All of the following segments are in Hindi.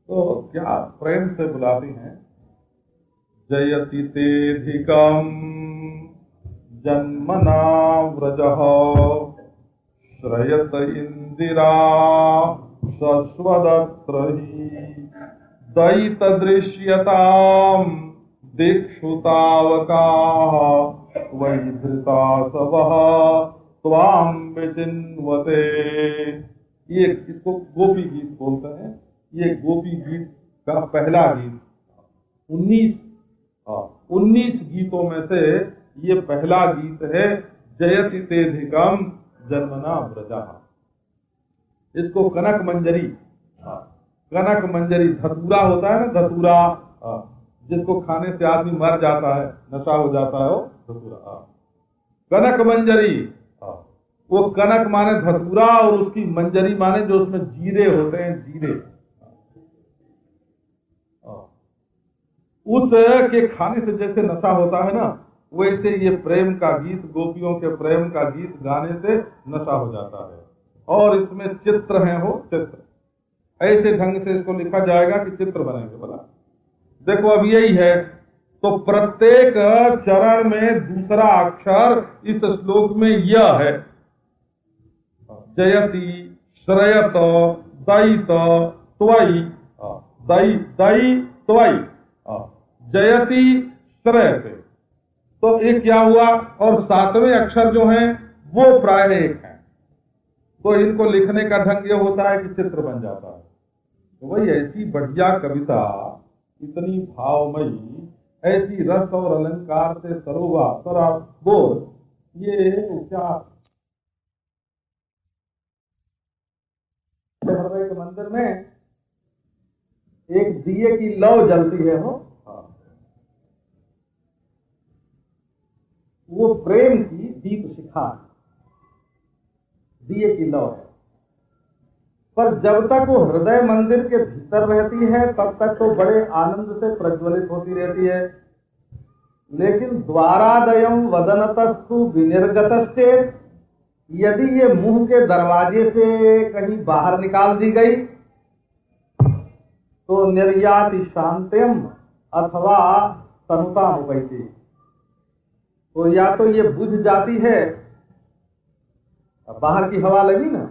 तो क्या प्रेम से बुलाती हैं। जयति तेधिकम जन्मना व्रजः श्रयत इंदिरा शश्वदत्र हि दयित दृश्यताम दीक्षुतावकाः वै धृतासवः त्वां विचिन्वते। ये इसको गोपी गीत बोलते हैं। ये गोपी गीत का पहला गीत 19 गीतों में से ये पहला गीत है। जयति तेधिकम जन्मना व्रजः। इसको कनक मंजरी, कनक मंजरी धतूरा होता है ना, धतूरा जिसको खाने से आदमी मर जाता है, नशा हो जाता है, वो धतूरा। कनक मंजरी, वो कनक माने धतूरा और उसकी मंजरी माने जो उसमें जीरे होते हैं, जीरे। उस के खाने से जैसे नशा होता है ना, वैसे ये प्रेम का गीत, गोपियों के प्रेम का गीत गाने से नशा हो जाता है। और इसमें चित्र हैं, हो चित्र ऐसे ढंग से इसको लिखा जाएगा कि चित्र बनेंगे। बोला देखो अब यही है। तो प्रत्येक चरण में दूसरा अक्षर इस श्लोक में यह है। जयति श्रयत दयित त्वयि, दयि त्वयि, जयति श्रयते। तो एक क्या हुआ, और सातवें अक्षर जो हैं वो प्राय एक हैं। तो इनको लिखने का ढंग ये होता है कि चित्र बन जाता है। तो वही ऐसी बढ़िया कविता, इतनी भावमयी, ऐसी रस और अलंकार से सरोवा सराबोर, ये उपचार के मंदिर में एक दिए की लौ जलती है, हो वो प्रेम की दीप शिखा, दिए की लौ है। पर जब तक वो हृदय मंदिर के भीतर रहती है तब तक तो बड़े आनंद से प्रज्वलित होती रहती है। लेकिन द्वारादयम वदनतस्तु विनिर्गतश्चेत्, यदि ये मुंह के दरवाजे से कहीं बाहर निकाल दी गई तो निर्याति शांत्यम अथवा तनुतामुपैति, तो या तो ये बुझ जाती है। बाहर की हवा लगी ना,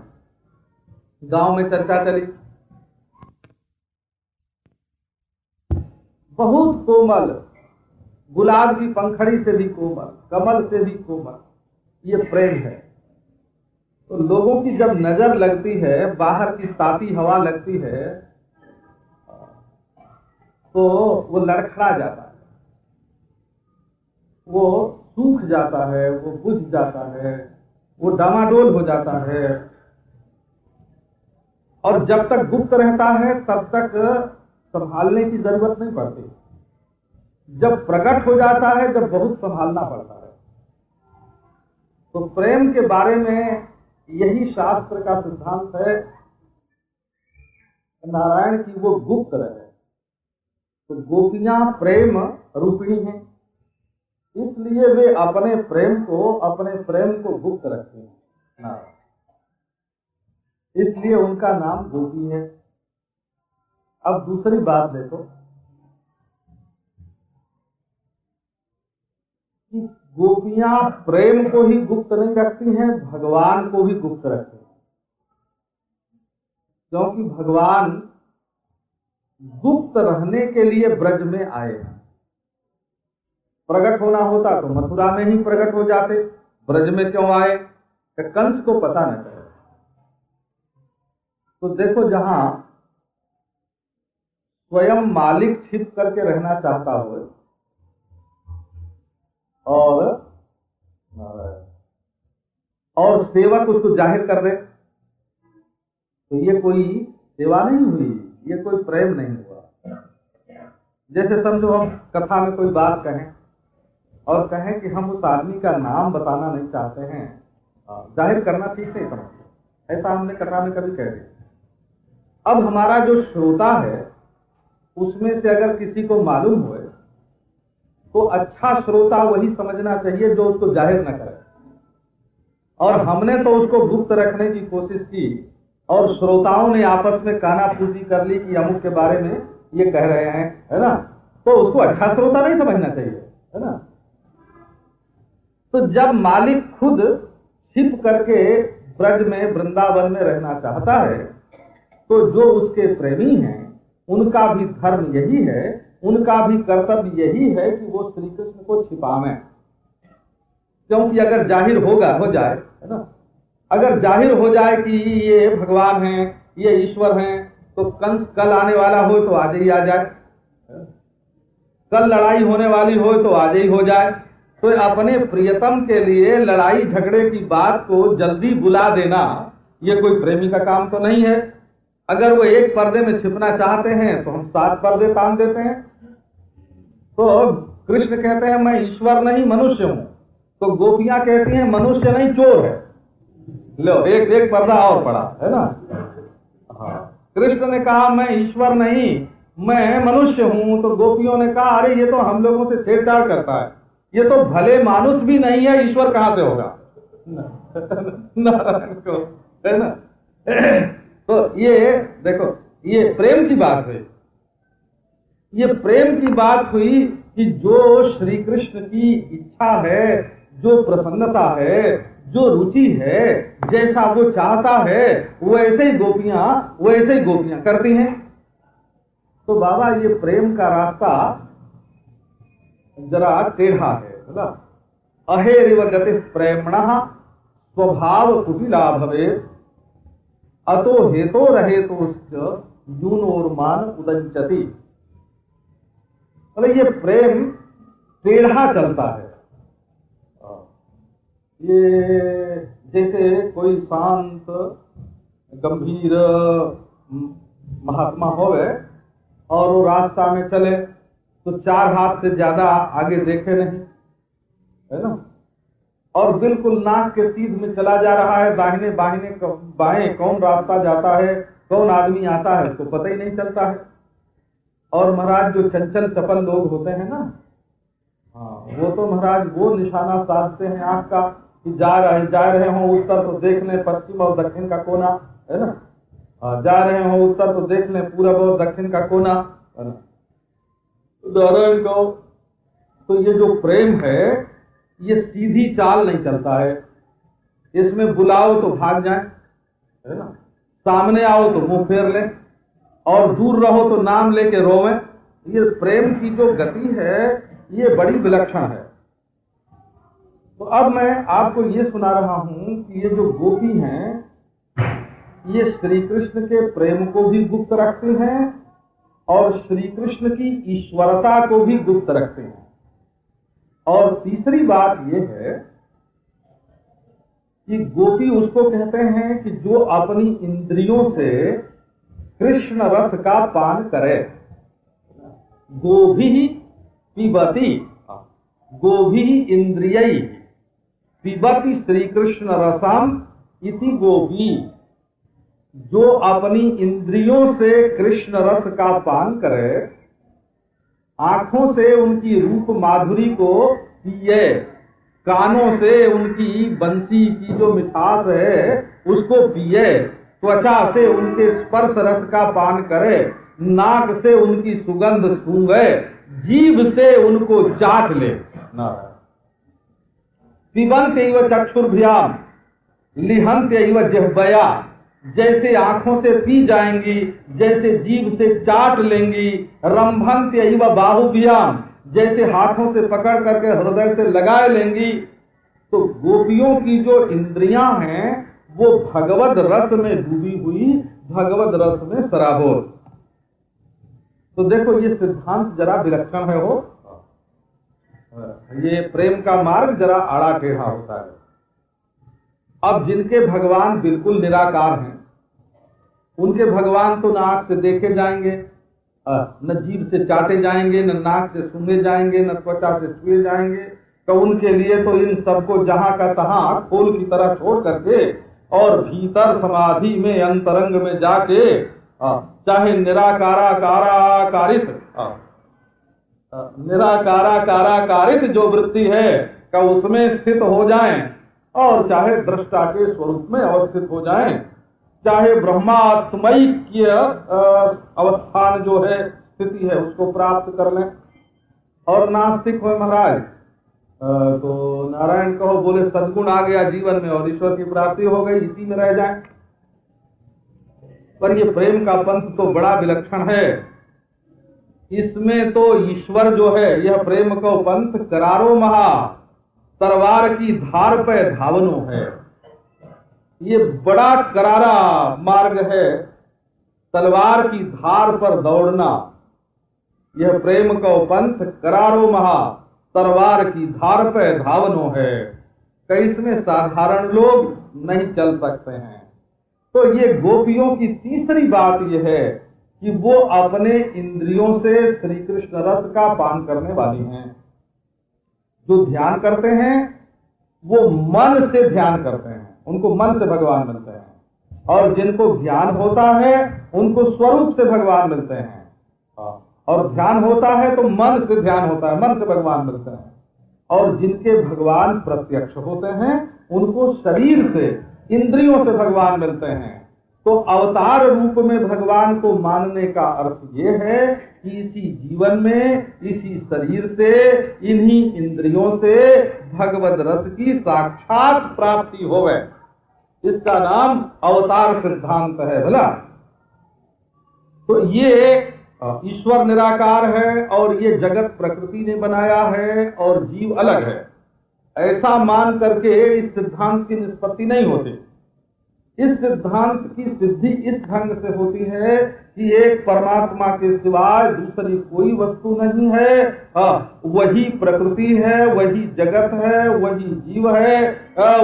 गांव में चर्चा चली, बहुत कोमल, गुलाब की पंखड़ी से भी कोमल, कमल से भी कोमल ये प्रेम है। तो लोगों की जब नजर लगती है, बाहर की ताती हवा लगती है, तो वो लड़खड़ा जाता है, वो सूख जाता है, वो बुझ जाता है, वो डामाडोल हो जाता है। और जब तक गुप्त रहता है तब तक संभालने की जरूरत नहीं पड़ती। जब प्रकट हो जाता है, जब बहुत संभालना पड़ता है। तो प्रेम के बारे में यही शास्त्र का सिद्धांत है, नारायण की वो गुप्त रहे। तो गोपियां प्रेम रूपिणी हैं, इसलिए वे अपने प्रेम को गुप्त रखते हैं, इसलिए उनका नाम गोपी है। अब दूसरी बात देखो कि गोपियां प्रेम को ही गुप्त नहीं रखती हैं, भगवान को ही गुप्त रखती हैं। क्योंकि भगवान गुप्त रहने के लिए ब्रज में आए हैं। प्रकट होना होता तो मथुरा में ही प्रकट हो जाते, ब्रज में क्यों आए? कंस को पता नहीं चला। तो देखो, जहां स्वयं मालिक छिप करके रहना चाहता हो और सेवक उसको जाहिर कर दे, तो ये कोई सेवा नहीं हुई, ये कोई प्रेम नहीं हुआ। जैसे समझो हम कथा में कोई बात कहें और कहें कि हम उस आदमी का नाम बताना नहीं चाहते हैं, जाहिर करना ठीक नहीं समझते, ऐसा हमने कथा में कभी कह दिया। अब हमारा जो श्रोता है उसमें से अगर किसी को मालूम हो तो अच्छा श्रोता वही समझना चाहिए जो उसको जाहिर न करे। और हमने तो उसको गुप्त रखने की कोशिश की, और श्रोताओं ने आपस में कानाफूसी कर ली कि अमुक के बारे में ये कह रहे हैं, है ना, तो उसको अच्छा श्रोता नहीं समझना चाहिए, है ना। तो जब मालिक खुद छिप करके ब्रज में वृंदावन में रहना चाहता है, तो जो उसके प्रेमी हैं उनका भी धर्म यही है, उनका भी कर्तव्य यही है कि वो श्री कृष्ण को छिपावें। क्योंकि अगर जाहिर हो जाए, है ना, अगर जाहिर हो जाए कि ये भगवान हैं, ये ईश्वर हैं, तो कंस कल आने वाला हो तो आज ही आ जाए, कल लड़ाई होने वाली हो तो आज ही हो जाए। तो अपने प्रियतम के लिए लड़ाई झगड़े की बात को जल्दी बुला देना ये कोई प्रेमी का काम तो नहीं है। अगर वो एक पर्दे में छिपना चाहते हैं तो हम 7 पर्दे तान देते हैं। तो कृष्ण कहते हैं मैं ईश्वर नहीं मनुष्य हूं, तो गोपियां कहती हैं मनुष्य नहीं चोर है। लो एक पर्दा और पड़ा, है ना। हाँ, कृष्ण ने कहा मैं ईश्वर नहीं मैं मनुष्य हूं, तो गोपियों ने कहा अरे ये तो हम लोगों से छेड़छाड़ करता है, ये तो भले मानुष भी नहीं है, ईश्वर कहां से होगा। नारायण को, है ना। तो ये देखो, ये प्रेम की बात है, ये प्रेम की बात हुई कि जो श्री कृष्ण की इच्छा है, जो प्रसन्नता है, जो रुचि है, जैसा वो चाहता है वैसे ही गोपियां करती हैं। तो बाबा ये प्रेम का रास्ता जरा टेढ़ा है, बोला अहेरिव गति प्रेमणः स्वभाव कुटिला भवेत् अतो हेतो रहेतोश्च यूनोर्मान उदंचति। बोले ये प्रेम टेढ़ा चलता है। ये जैसे कोई शांत गंभीर महात्मा होवे और वो रास्ता में चले तो 4 हाथ से ज्यादा आगे देखे नहीं, है ना, और बिल्कुल नाक के सीध में चला जा रहा है, दाहिने बाएं कौन रास्ता जाता है, कौन आदमी आता है उसको पता ही नहीं चलता है। और महाराज जो चंचल चपल लोग होते हैं ना, हाँ, वो तो महाराज वो निशाना साधते हैं आंख का कि जा रहे हो उत्तर तो देख लें पश्चिम और दक्षिण का कोना, है ना, जा रहे हो उत्तर तो देख लें पूरब और दक्षिण का कोना, है ना। उदाहरण को तो ये जो प्रेम है ये सीधी चाल नहीं चलता है, इसमें बुलाओ तो भाग जाए, है ना, सामने आओ तो मुंह फेर लें और दूर रहो तो नाम लेके रोवें। ये प्रेम की जो गति है ये बड़ी विलक्षण है। तो अब मैं आपको ये सुना रहा हूं कि ये जो गोपी हैं ये श्री कृष्ण के प्रेम को भी गुप्त रखते हैं और श्री कृष्ण की ईश्वरता को भी गुप्त रखते हैं। और तीसरी बात यह है कि गोपी उसको कहते हैं कि जो अपनी इंद्रियों से कृष्ण रस का पान करे। गोभी पिबती गोभी इंद्रियई पिबती श्री कृष्ण रसम इति गोपी। जो अपनी इंद्रियों से कृष्ण रस का पान करे, आंखों से उनकी रूप माधुरी को पिए, कानों से उनकी बंसी की जो मिठास है उसको पिए, त्वचा से उनके स्पर्श रस का पान करे, नाक से उनकी सुगंध सूंघे, जीभ से उनको चाट ले। पिबंत एव चक्षुर्भ्याम लिहंत एव जिह्वया। जैसे आंखों से पी जाएंगी, जैसे जीभ से चाट लेंगी। रंभंत एव बाहुभ्याम, जैसे हाथों से पकड़ करके हृदय से लगा लेंगी। तो गोपियों की जो इंद्रियां हैं वो भगवद रस में डूबी हुई, भगवद रस में सराबोर। तो देखो ये सिद्धांत जरा विलक्षण है हो। ये प्रेम का मार्ग जरा आड़ा टेढ़ा होता है। अब जिनके भगवान बिल्कुल निराकार हैं, उनके भगवान तो न आंख से देखे जाएंगे, न जीभ से चाटे जाएंगे, न नाक से सूंघे जाएंगे, न त्वचा से छुए जाएंगे। तो उनके लिए तो इन सबको जहां का तहां खोल की तरह छोड़ करके और भीतर समाधि में अंतरंग में जाके चाहे निराकाराकारित जो वृत्ति है का उसमें स्थित हो जाएं और चाहे दृष्टा के स्वरूप में अवस्थित हो जाएं। चाहे ब्रह्मात्मैक्य अवस्थान जो है, स्थिति है, उसको प्राप्त कर लें। और नास्तिक हो महाराज तो नारायण कहो, बोले सद्गुण आ गया जीवन में और ईश्वर की प्राप्ति हो गई, इसी में रह जाए। पर ये प्रेम का पंथ तो बड़ा विलक्षण है। इसमें तो ईश्वर जो है, यह प्रेम को पंथ करारो महा, तलवार की धार पे धावनो है। ये बड़ा करारा मार्ग है, तलवार की धार पर दौड़ना। यह प्रेम को पंथ करारो महा, तलवार की धार पे धावनो है। कई इसमें साधारण लोग नहीं चल सकते हैं। तो ये गोपियों की तीसरी बात यह है कि वो अपने इंद्रियों से श्री कृष्ण रस का पान करने वाली हैं। जो ध्यान करते हैं वो मन से ध्यान करते हैं, उनको मन से भगवान मिलते हैं। और जिनको ध्यान होता है उनको स्वरूप से भगवान मिलते हैं। और ध्यान होता है तो मन से ध्यान होता है, मन से भगवान मिलते हैं। और जिनके भगवान प्रत्यक्ष होते हैं उनको शरीर से, इंद्रियों से भगवान मिलते हैं। तो अवतार रूप में भगवान को मानने का अर्थ ये है कि इसी जीवन में, इसी शरीर से, इन्हीं इंद्रियों से भगवद रस की साक्षात प्राप्ति होवे। इसका नाम अवतार सिद्धांत है। भला तो ये ईश्वर निराकार है और ये जगत प्रकृति ने बनाया है और जीव अलग है, ऐसा मान करके इस सिद्धांत की निष्पत्ति नहीं होती। इस सिद्धांत की सिद्धि इस ढंग से होती है कि एक परमात्मा के सिवाय दूसरी कोई वस्तु नहीं है। वही प्रकृति है, वही जगत है, वही जीव है,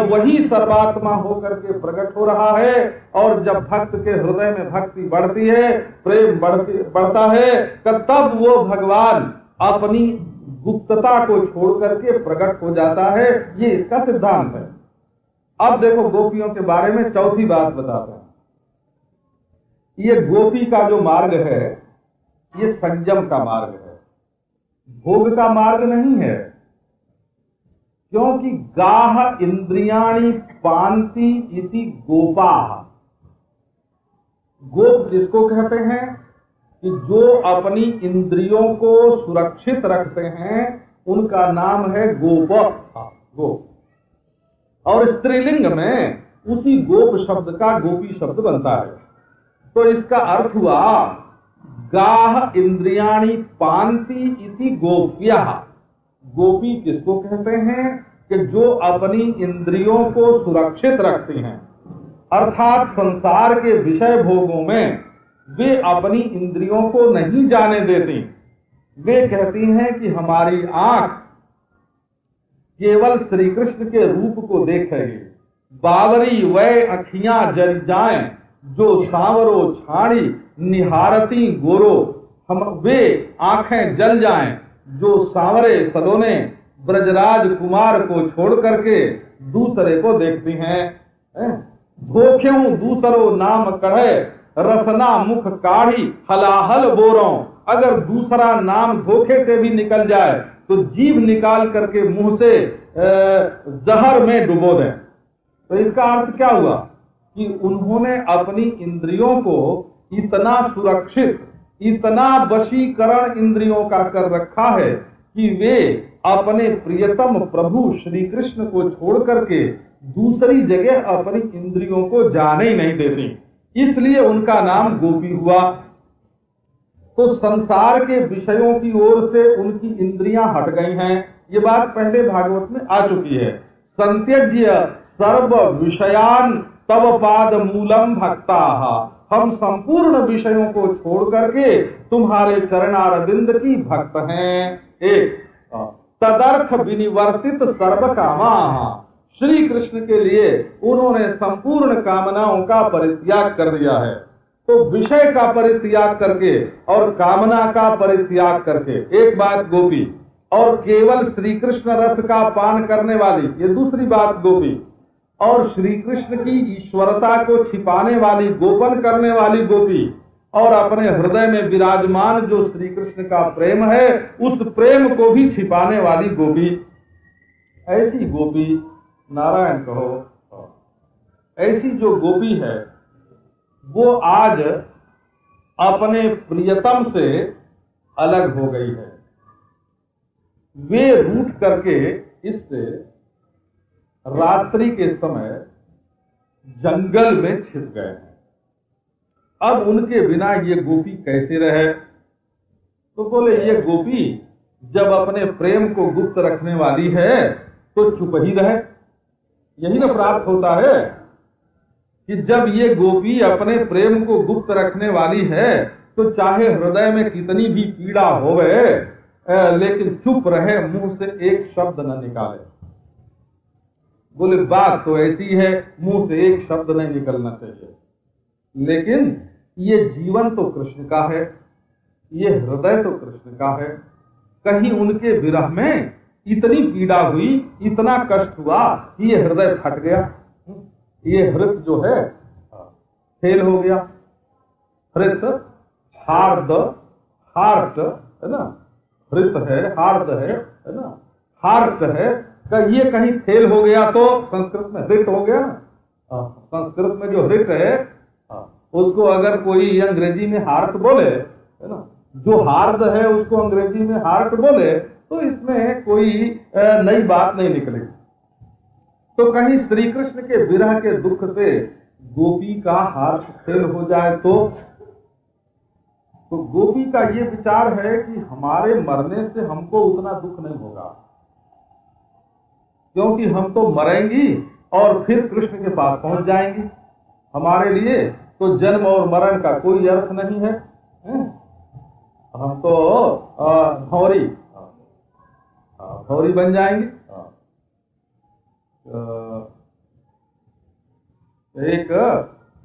वही सर्वात्मा होकर के प्रकट हो रहा है। और जब भक्त के हृदय में भक्ति बढ़ती है, प्रेम बढ़ता है, तब वो भगवान अपनी गुप्तता को छोड़ करके प्रकट हो जाता है। ये इसका सिद्धांत है। अब देखो गोपियों के बारे में चौथी बात बताते हैं। ये गोपी का जो मार्ग है ये संयम का मार्ग है, भोग का मार्ग नहीं है। क्योंकि गाह इंद्रियाणि पांति इति गोपाः। गोप जिसको कहते हैं कि जो अपनी इंद्रियों को सुरक्षित रखते हैं, उनका नाम है गोप। गोप और स्त्रीलिंग में उसी गोप शब्द का गोपी शब्द बनता है। तो इसका अर्थ हुआ गाह इंद्रियाणि पांति इति गोप्यः। गोपी किसको कहते हैं कि जो अपनी इंद्रियों को सुरक्षित रखती हैं, अर्थात संसार के विषय भोगों में वे अपनी इंद्रियों को नहीं जाने देती। वे कहती हैं कि हमारी आंख केवल श्री कृष्ण के रूप को देखेगी। बावरी वै अखियां जल जाएं, जो सांवरो छाड़ी निहारती गोरो। हम वे आंखें जल जाएं जो सांवरे सलोने ब्रजराज कुमार को छोड़ करके दूसरे को देखती हैं। धोखेऊ दूसरो नाम कढ़े, रसना मुख काढ़ी हलाहल बोरों। अगर दूसरा नाम धोखे से भी निकल जाए तो जीभ निकाल करके मुंह से जहर में डुबो दें। तो इसका अर्थ क्या हुआ कि उन्होंने अपनी इंद्रियों को इतना सुरक्षित, इतना वशीकरण इंद्रियों का कर रखा है कि वे अपने प्रियतम प्रभु श्री कृष्ण को छोड़ करके दूसरी जगह अपनी इंद्रियों को जाने ही नहीं देती। इसलिए उनका नाम गोपी हुआ। तो संसार के विषयों की ओर से उनकी इंद्रियां हट गई हैं। ये बात पहले भागवत में आ चुकी है। संत्यज्य सर्व विषयान तव पाद मूलम भक्ताः। हम संपूर्ण विषयों को छोड़ करके तुम्हारे चरणारविंद की भक्त हैं। एक तदर्थ विनिवर्तित सर्व कामाः। श्री कृष्ण के लिए उन्होंने संपूर्ण कामनाओं का परित्याग कर दिया है। तो विषय का परित्याग करके और कामना का परित्याग करके, एक बात गोपी, और केवल श्री कृष्ण रस का पान करने वाली, ये दूसरी बात गोपी। और श्री कृष्ण की ईश्वरता को छिपाने वाली, गोपन करने वाली गोपी, और अपने हृदय में विराजमान जो श्री कृष्ण का प्रेम है, उस प्रेम को भी छिपाने वाली गोपी। ऐसी गोपी, नारायण कहो, ऐसी जो गोपी है वो आज अपने प्रियतम से अलग हो गई है। वे रूठ करके इससे रात्रि के समय जंगल में छिप गए हैं। अब उनके बिना ये गोपी कैसे रहे? तो बोले ये गोपी जब अपने प्रेम को गुप्त रखने वाली है तो चुप ही रहे। यही ना प्राप्त होता है कि जब ये गोपी अपने प्रेम को गुप्त रखने वाली है तो चाहे हृदय में कितनी भी पीड़ा होवे लेकिन चुप रहे, मुंह से एक शब्द न निकाले। बोले बात तो ऐसी है, मुंह से एक शब्द नहीं निकलना चाहिए, लेकिन ये जीवन तो कृष्ण का है, ये हृदय तो कृष्ण का है। कहीं उनके विरह में इतनी पीड़ा हुई, इतना कष्ट हुआ कि ये हृदय फट गया, ये हृत जो है फेल हो गया। हृत हार्द, हार्ट है ना, हृत है, हार्द है ना, हार्ट है। ये कहीं फेल हो गया तो संस्कृत में हृत हो गया ना। संस्कृत में जो हृत है उसको अगर कोई अंग्रेजी में हार्ट बोले है ना, जो हार्द है उसको अंग्रेजी में हार्ट बोले तो इसमें कोई नई बात नहीं निकलेगी। तो कहीं श्री कृष्ण के विरह के दुख से गोपी का हार्ट फेल हो जाए तो गोपी का ये विचार है कि हमारे मरने से हमको उतना दुख नहीं होगा, क्योंकि हम तो मरेंगी और फिर कृष्ण के पास पहुंच जाएंगी। हमारे लिए तो जन्म और मरण का कोई अर्थ नहीं है। हम तो भौरी बन जाएंगे।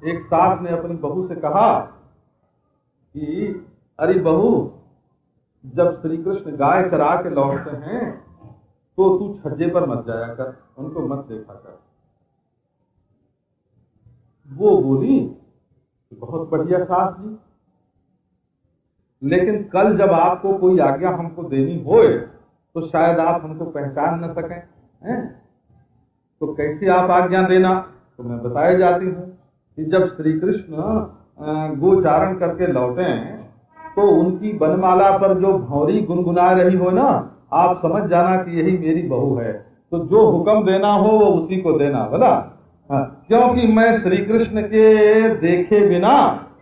एक सास ने अपनी बहू से कहा कि अरे बहू, जब श्री कृष्ण गाय चरा के लौटते हैं तो तू छज्जे पर मत जाया कर, उनको मत देखा कर। वो बोली बहुत बढ़िया सास जी, लेकिन कल जब आपको कोई आज्ञा हमको देनी होए तो शायद आप हमको पहचान न सकें, तो कैसे आप आज्ञा देना? तो मैं बताए जाती हूँ कि जब श्री कृष्ण गोचारण करके लौटे तो उनकी बनमाला पर जो भौरी गुनगुना रही हो ना, आप समझ जाना कि यही मेरी बहू है। तो जो हुक्म देना हो वो उसी को देना बोला। क्योंकि मैं श्री कृष्ण के देखे बिना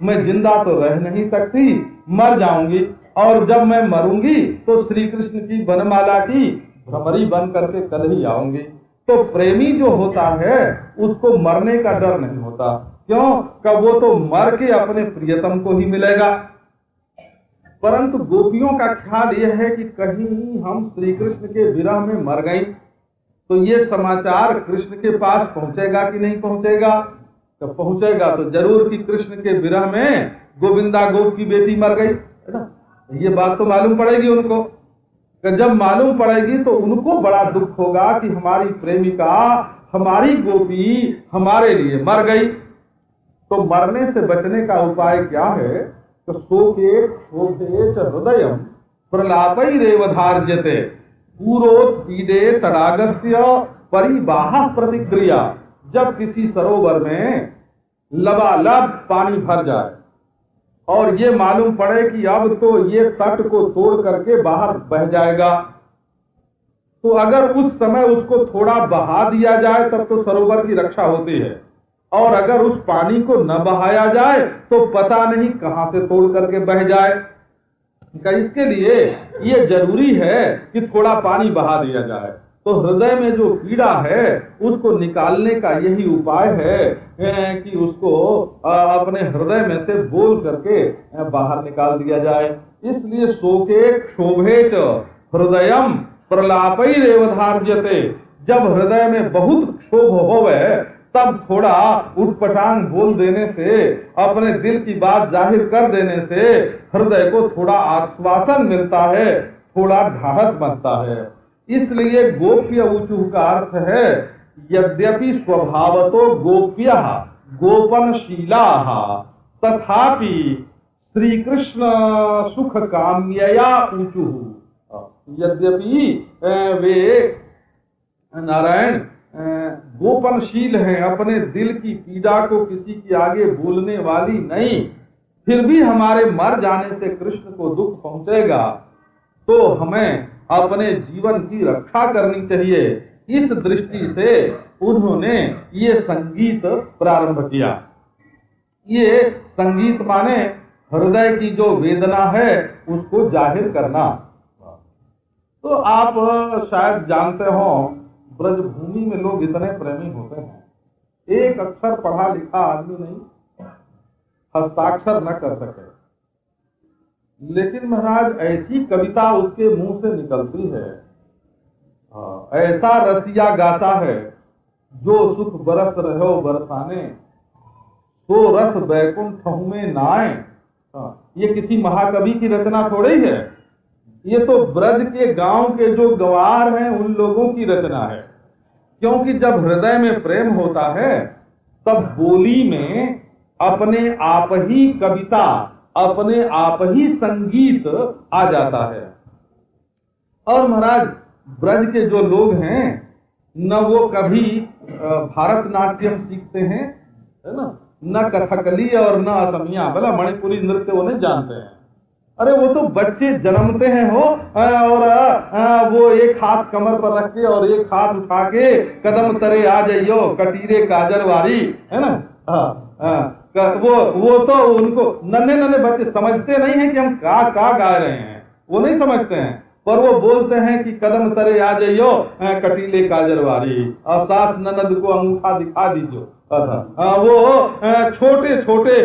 मैं जिंदा तो रह नहीं सकती, मर जाऊंगी, और जब मैं मरूंगी तो श्री कृष्ण की बनमाला की भ्रमरी बन करके कल ही आऊंगी। तो प्रेमी जो होता है उसको मरने का डर नहीं होता। क्यों? कि वो तो मर के अपने प्रियतम को ही मिलेगा। परंतु गोपियों का ख्याल यह है कि कहीं हम श्री कृष्ण के विरह में मर गए तो ये समाचार कृष्ण के पास पहुंचेगा कि नहीं पहुंचेगा? तो पहुंचेगा तो जरूर कि कृष्ण के विरह में गोविंदा गोप की बेटी मर गई है ना। ये बात तो मालूम पड़ेगी उनको। जब मालूम पड़ेगी तो उनको बड़ा दुख होगा कि हमारी प्रेमिका, हमारी गोपी हमारे लिए मर गई। तो मरने से बचने का उपाय क्या है? तो शोके क्षोभेच हृदयम प्रलापैरेवधार्यते पूरोत्पीडे तडागस्य परिबाह प्रतिक्रिया। जब किसी सरोवर में लबालब पानी भर जाए और ये मालूम पड़े कि अब तो ये तट को तोड़ करके बाहर बह जाएगा, तो अगर उस समय उसको थोड़ा बहा दिया जाए तब तो सरोवर की रक्षा होती है, और अगर उस पानी को न बहाया जाए तो पता नहीं कहां से तोड़ करके बह जाए। इसके लिए ये जरूरी है कि थोड़ा पानी बहा दिया जाए। तो हृदय में जो पीड़ा है उसको निकालने का यही उपाय है कि उसको अपने हृदय में से बोल करके बाहर निकाल दिया जाए। इसलिए शोके क्षोभेच हृदयम प्रलापैरेवधार्यते। जब हृदय में बहुत क्षोभ होवे तब थोड़ा उटपटांग बोल देने से, अपने दिल की बात जाहिर कर देने से हृदय को थोड़ा आश्वासन मिलता है, थोड़ा ढाढ़स बनता है। इसलिए गोप्य ऊचु का अर्थ है यद्यपि स्वभावतो गोप्य गोपनशीला तथापि श्री कृष्ण सुख काम्यया ऊचु। यद्यपि वे नारायण गोपनशील हैं, अपने दिल की पीड़ा को किसी के आगे बोलने वाली नहीं, फिर भी हमारे मर जाने से कृष्ण को दुख पहुंचेगा, तो हमें अपने जीवन की रक्षा करनी चाहिए। इस दृष्टि से उन्होंने ये संगीत प्रारंभ किया। ये संगीत माने हृदय की जो वेदना है उसको जाहिर करना। तो आप शायद जानते हो, ब्रजभूमि में लोग इतने प्रेमी होते हैं, एक अक्षर पढ़ा लिखा आदमी नहीं हस्ताक्षर न कर सके, लेकिन महाराज ऐसी कविता उसके मुंह से निकलती है, ऐसा रसिया गाता है, जो सुख बरस रहो बरसाने, तो रस बैकुंठ में नाए। ये किसी महाकवि की रचना थोड़ी है, ये तो ब्रज के गांव के जो गवार हैं उन लोगों की रचना है। क्योंकि जब हृदय में प्रेम होता है तब बोली में अपने आप ही कविता, अपने आप ही संगीत आ जाता है। और महाराज ब्रज के जो लोग हैं न वो कभी भारतनाट्यम सीखते हैं, है ना, न कथकली और न असमिया, भला मणिपुरी नृत्य वो नहीं जानते हैं। अरे वो तो बच्चे जन्मते हैं हो, और वो एक हाथ कमर पर रख के और एक हाथ उठा के कदम तरे आ जाइयो कटीरे काजरवारी, है ना। वो तो उनको नन्हे नन्हे बच्चे समझते नहीं है कि हम का गा रहे हैं, वो नहीं समझते हैं, पर वो बोलते हैं कि कदम तरे आ जाइयो कटीले काजरवारी, और साथ ननद को अंगूठा दिखा दीजिए। वो छोटे छोटे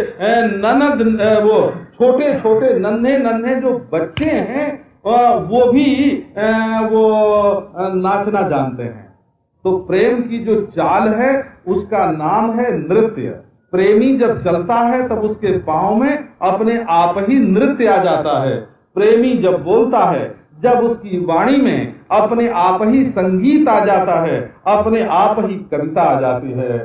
ननद, वो छोटे छोटे नन्हे नन्हे जो बच्चे हैं वो भी वो नाचना जानते हैं। तो प्रेम की जो चाल है उसका नाम है नृत्य। प्रेमी जब चलता है तब उसके पांव में अपने आप ही नृत्य आ जाता है। प्रेमी जब बोलता है, जब उसकी वाणी में अपने आप ही संगीत आ जाता है, अपने आप ही कविता आ जाती है।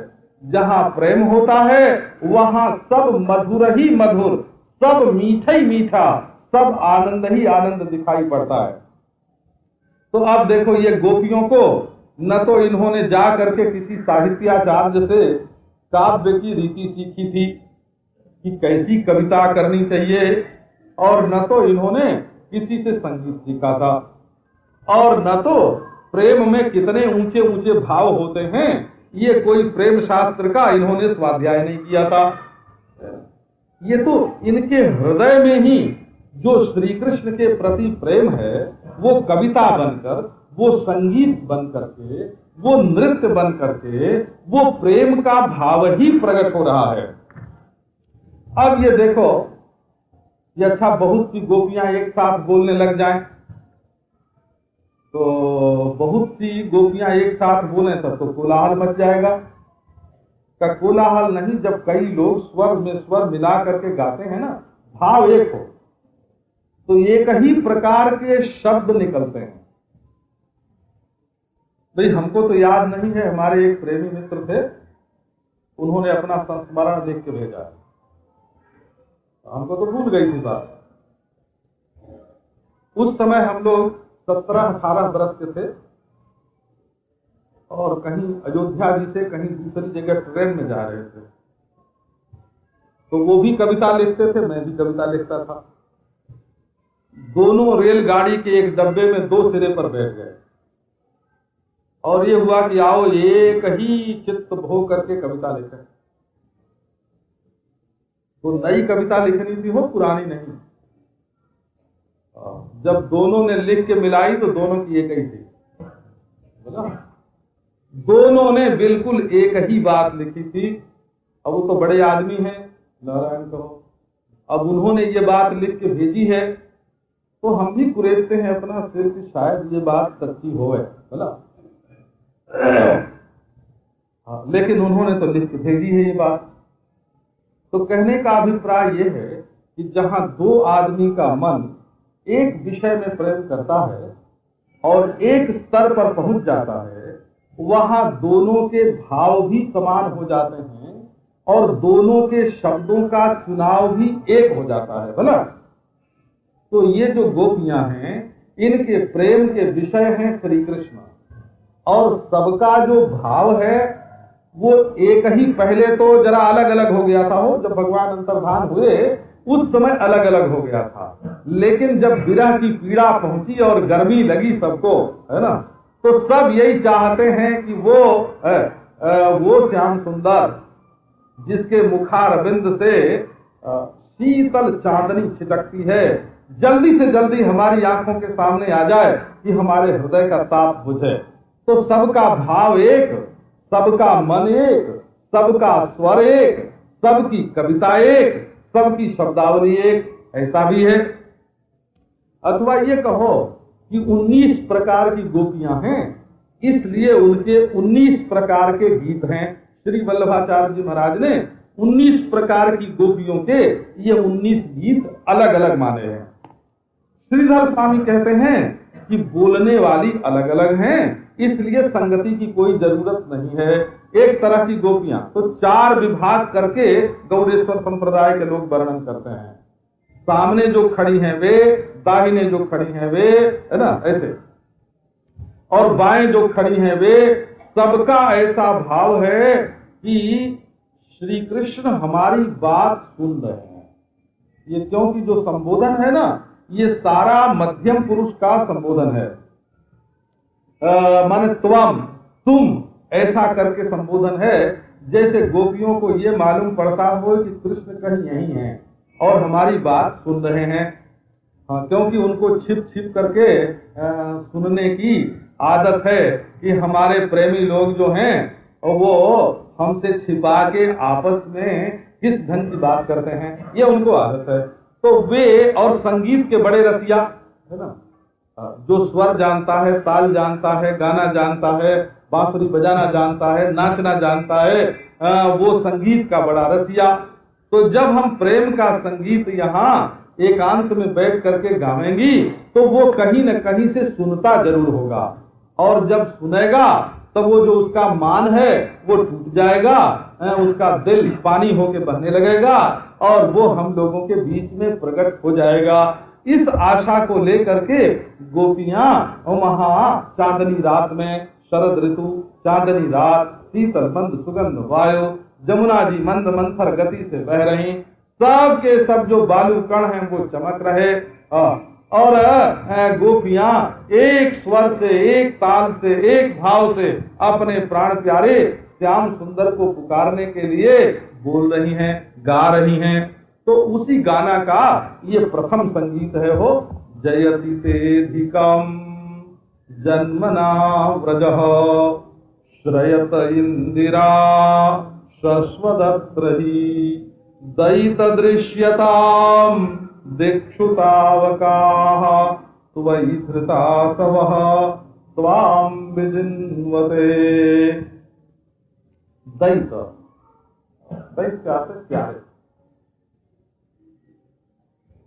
जहां प्रेम होता है वहां सब मधुर ही मधुर, सब मीठा ही मीठा, सब आनंद ही आनंद दिखाई पड़ता है। तो अब देखो, ये गोपियों को न तो इन्होंने जा करके किसी साहित्याचार्य से काव्य की रीति सीखी थी कि कैसी कविता करनी चाहिए, और न तो इन्होंने किसी से संगीत सीखा था, और न तो प्रेम में कितने ऊंचे ऊंचे भाव होते हैं ये कोई प्रेम शास्त्र का इन्होंने स्वाध्याय नहीं किया था। ये तो इनके हृदय में ही जो श्री कृष्ण के प्रति प्रेम है वो कविता बनकर, वो संगीत बन करके, वो नृत्य बन करके, वो प्रेम का भाव ही प्रकट हो रहा है। अब ये देखो, ये अच्छा बहुत सी गोपियां एक साथ बोलने लग जाएं, तो बहुत सी गोपियां एक साथ बोले तब तो कोलाहल मच जाएगा। का कोलाहल नहीं, जब कई लोग स्वर में स्वर मिला करके गाते हैं ना, भाव एक हो तो एक ही प्रकार के शब्द निकलते हैं। भाई हमको तो याद नहीं है, हमारे एक प्रेमी मित्र थे, उन्होंने अपना संस्मरण लिख के भेजा, हमको तो भूल गई थी बात। उस समय हम लोग 17-18 बरस के थे और कहीं अयोध्या जी से कहीं दूसरी जगह ट्रेन में जा रहे थे। तो वो भी कविता लिखते थे, मैं भी कविता लिखता था। दोनों रेलगाड़ी के एक डब्बे में दो सिरे पर बैठ गए और ये हुआ कि आओ एक ही चित्त भोग करके कविता लिखें। तो नई कविता लिखनी थी हो, पुरानी नहीं। जब दोनों ने लिख के मिलाई तो दोनों की एक ही थी, बोला दोनों ने बिल्कुल एक ही बात लिखी थी। अब वो तो बड़े आदमी हैं, नारायण कहो, अब उन्होंने ये बात लिख के भेजी है तो हम भी कुरेदते हैं अपना सिर कि शायद ये बात सच्ची होवे, बोला। लेकिन उन्होंने तो लिख के भेजी है ये बात। तो कहने का अभिप्राय ये है कि जहां दो आदमी का मन एक विषय में प्रेम करता है और एक स्तर पर पहुंच जाता है, वहां दोनों के भाव भी समान हो जाते हैं और दोनों के शब्दों का चुनाव भी एक हो जाता है, बोला। तो ये जो गोपियां हैं, इनके प्रेम के विषय हैं श्री कृष्ण, और सबका जो भाव है वो एक ही, पहले तो जरा अलग अलग हो गया था, हो जब भगवान अंतर्धान हुए उस समय अलग अलग हो गया था, लेकिन जब विरह की पीड़ा पहुंची और गर्मी लगी सबको, है ना, तो सब यही चाहते हैं कि वो श्याम सुंदर जिसके मुखारविंद से शीतल चांदनी छिटकती है, जल्दी से जल्दी हमारी आंखों के सामने आ जाए कि हमारे हृदय का ताप बुझे। तो सबका भाव एक, सबका मन एक, सबका स्वर एक, सबकी कविता एक, सबकी शब्दावली एक, ऐसा भी है। अथवा ये कहो कि 19 प्रकार की गोपियां हैं, इसलिए उनके 19 प्रकार के गीत हैं। श्री वल्लभाचार्य जी महाराज ने 19 प्रकार की गोपियों के ये 19 गीत अलग अलग माने हैं। श्रीधर स्वामी कहते हैं कि बोलने वाली अलग अलग हैं, इसलिए संगति की कोई जरूरत नहीं है। एक तरह की गोपियां तो 4 विभाग करके गौड़ेश्वर संप्रदाय के लोग वर्णन करते हैं। सामने जो खड़ी हैं वे, दाहिने जो खड़ी हैं वे, है ना, ऐसे, और बाएं जो खड़ी हैं वे, सबका ऐसा भाव है कि श्री कृष्ण हमारी बात सुन रहे हैं। ये क्योंकि जो संबोधन है ना, ये सारा मध्यम पुरुष का संबोधन है। माने त्वम, तुम, ऐसा करके संबोधन है, जैसे गोपियों को ये मालूम पड़ता हो कि कृष्ण कहीं यहीं हैं और हमारी बात सुन रहे हैं। हाँ, क्योंकि उनको छिप छिप करके सुनने की आदत है कि हमारे प्रेमी लोग जो हैं वो हमसे छिपा के आपस में किस ढंग की बात करते हैं, ये उनको आदत है। तो वे, और संगीत के बड़े रसिया, है ना, जो स्वर जानता है, ताल जानता है, गाना जानता है, बांसुरी बजाना जानता है, नाचना जानता है, वो संगीत का बड़ा रसिया। तो जब हम प्रेम का संगीत यहाँ एकांत में बैठ करके गावेंगी तो वो कहीं न कहीं से सुनता जरूर होगा, और जब सुनेगा तो वो जो उसका मान है वो टूट जाएगा, उसका दिल पानी होके बहने लगेगा और वो हम लोगों के बीच में प्रकट हो जाएगा। इस आशा को लेकर के गोपियां वहां चांदनी रात में, शरद ऋतु, चांदनी रात, शीतल मंद सुगंध वायु, जमुना जी मंद मंथर गति से बह रही, सब के सब जो बालू कण हैं वो चमक रहे, और गोपियां एक स्वर से, एक ताल से, एक भाव से अपने प्राण प्यारे श्याम सुंदर को पुकारने के लिए बोल रही हैं, गा रही हैं। तो उसी गाना का ये प्रथम संगीत है, वो जयति तेधिकम जन्मना व्रजः श्रयत इंदिरा शश्वदत्रहि दयित दृश्यताम दिक्षुतावकाः त्वयि धृतासवः त्वां विजिन्वते। दयित, दयित क्या है? प्यारे,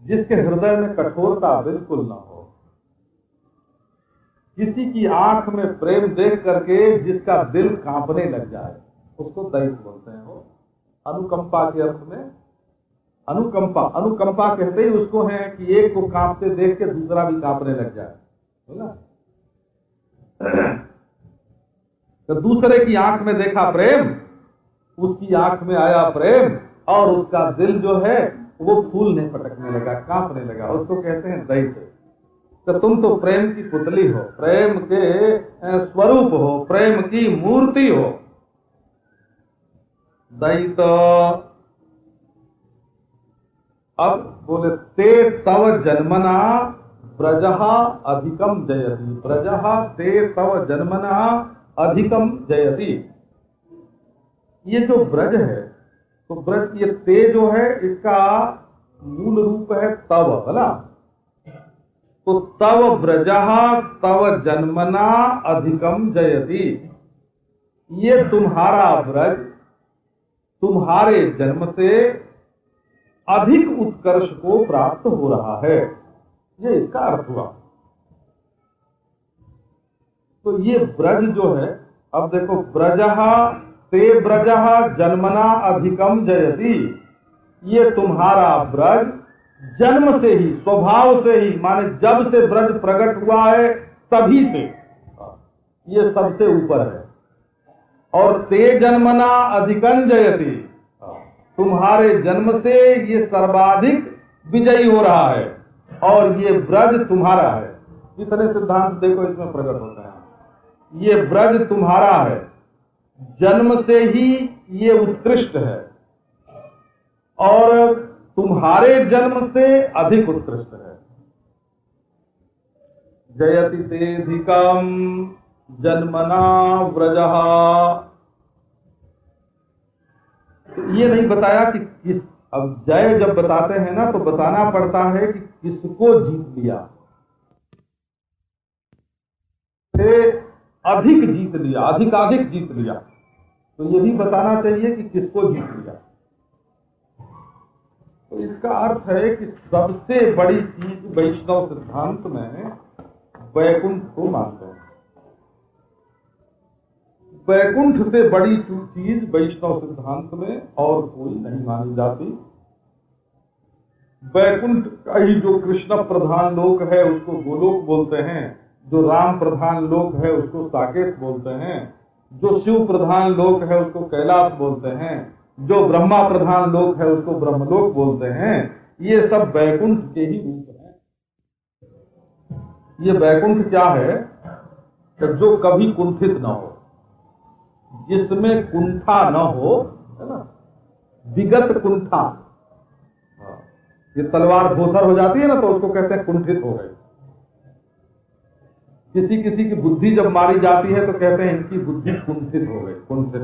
जिसके हृदय में कठोरता बिल्कुल न हो, किसी की आंख में प्रेम देख करके जिसका दिल कांपने लग जाए, उसको दैत बोलते हैं। वो अनुकंपा के अर्थ में, अनुकंपा, अनुकंपा कहते ही उसको है कि एक को कांपते देख के दूसरा भी कांपने लग जाए, है ना। तो दूसरे की आंख में देखा प्रेम, उसकी आंख में आया प्रेम, और उसका दिल जो है वो फूलने पटकने लगा, कांपने लगा, उसको कहते हैं दैत। तो तुम तो प्रेम की पुतली हो, प्रेम के स्वरूप हो, प्रेम की मूर्ति हो, दैत। अब बोले ते तव जन्मना ब्रजहा अधिकम जयति, ब्रजहा ते तव जन्मना अधिकम जयति। ये जो ब्रज है, तो ब्रज, ये ते जो है इसका मूल रूप है तव, है ना। तो तव ब्रजहा तव जन्मना अधिकम जयति, ये तुम्हारा ब्रज तुम्हारे जन्म से अधिक उत्कर्ष को प्राप्त हो रहा है, ये इसका अर्थ हुआ। तो ये ब्रज जो है, अब देखो, ब्रजहा ते ब्रजहा जन्मना अधिकम जयति, ये तुम्हारा ब्रज जन्म से ही, स्वभाव से ही, माने जब से ब्रज प्रकट हुआ है तभी से, ये सबसे ऊपर है। और ते जन्मना अधिकं जयति, तुम्हारे जन्म से ये सर्वाधिक विजयी हो रहा है और ये ब्रज तुम्हारा है। इतने सिद्धांत देखो इसमें प्रकट होते हैं। ये ब्रज तुम्हारा है, जन्म से ही ये उत्कृष्ट है और तुम्हारे जन्म से अधिक उत्कृष्ट है। जयति तेधिकम जन्मना व्रजः। तो ये नहीं बताया कि किस, अब जय जब बताते हैं ना तो बताना पड़ता है कि किसको जीत लिया, अधिक जीत लिया, अधिकाधिक जीत लिया, तो ये भी बताना चाहिए कि किसको जीत लिया। तो इसका अर्थ है कि सबसे बड़ी चीज वैष्णव सिद्धांत में वैकुंठ को मानते हैं। वैकुंठ से बड़ी चीज वैष्णव सिद्धांत में और कोई नहीं मानी जाती। वैकुंठ का ही जो कृष्ण प्रधान लोक है उसको गोलोक बोलते हैं, जो राम प्रधान लोक है उसको साकेत बोलते हैं, जो शिव प्रधान लोक है उसको कैलाश बोलते हैं, जो ब्रह्मा प्रधान लोक है उसको ब्रह्मलोक बोलते हैं। ये सब वैकुंठ के ही रूप हैं। ये वैकुंठ क्या है कि जो कभी कुंठित न हो, जिसमें कुंठा न हो, है ना, विगत कुंठा। ये तलवार भोथर हो जाती है ना तो उसको कहते हैं कुंठित हो गई। किसी किसी की बुद्धि जब मारी जाती है तो कहते हैं इनकी बुद्धि कुंठित हो गई, कुंठित।